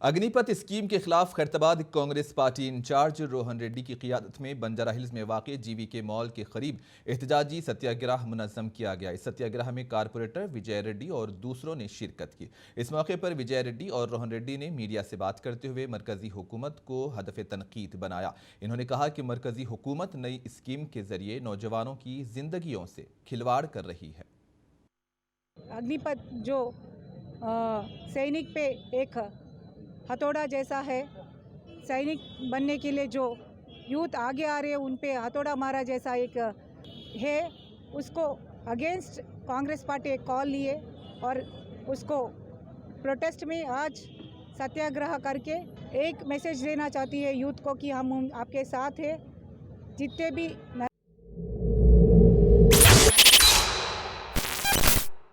Agnipath scheme के खिलाफ Khairatabad Congress party in charge Rohan Reddy की क़ियादत में बंजारा हिल्स में वाक़ जीवीके मॉल के करीब एहतजाजी सत्याग्रह मुनज़्ज़म किया गया। इस सत्याग्रह में कारपोरेटर विजय रेड्डी और दूसरों ने शिरकत की। इस मौके पर विजय रेड्डी और रोहन रेड्डी ने मीडिया से बात करते हुए मरकजी हुकूमत को हदफ तनकीद बनाया। इन्होंने कहा कि मरकजी हुकूमत नई स्कीम के जरिए नौजवानों की जिंदगियों से खिलवाड़ कर रही है। अग्निपथ जो सैनिक पे एक हथौड़ा जैसा है, सैनिक बनने के लिए जो यूथ आगे आ रहे हैं उन पे हथौड़ा मारा जैसा एक है, उसको अगेंस्ट कांग्रेस पार्टी एक कॉल लिए और उसको प्रोटेस्ट में आज सत्याग्रह करके एक मैसेज देना चाहती है यूथ को कि हम आपके साथ हैं। जितने भी